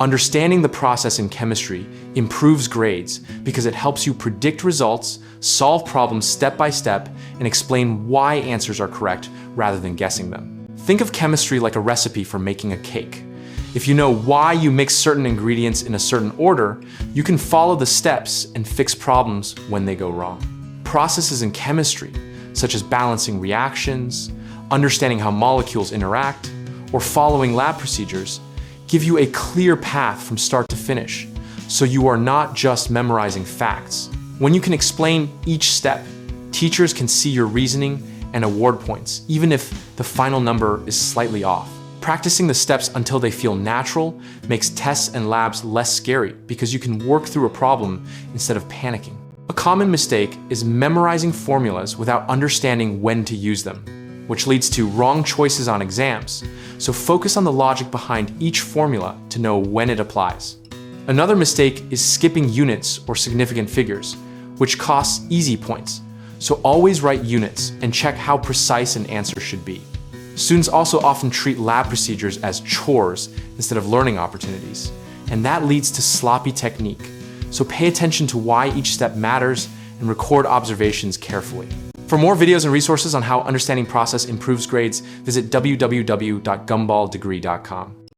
Understanding the process in chemistry improves grades because it helps you predict results, solve problems step by step, and explain why answers are correct rather than guessing them. Think of chemistry like a recipe for making a cake. If you know why you mix certain ingredients in a certain order, you can follow the steps and fix problems when they go wrong. Processes in chemistry, such as balancing reactions, understanding how molecules interact, or following lab procedures, give you a clear path from start to finish, so you are not just memorizing facts. When you can explain each step, teachers can see your reasoning and award points, even if the final number is slightly off. Practicing the steps until they feel natural makes tests and labs less scary because you can work through a problem instead of panicking. A common mistake is memorizing formulas without understanding when to use them, which leads to wrong choices on exams. So focus on the logic behind each formula to know when it applies. Another mistake is skipping units or significant figures, which costs easy points. So always write units and check how precise an answer should be. Students also often treat lab procedures as chores instead of learning opportunities, and that leads to sloppy technique. So pay attention to why each step matters and record observations carefully. For more videos and resources on how understanding process improves grades, visit www.gumballdegree.com.